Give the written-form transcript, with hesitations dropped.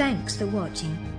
Thanks for watching.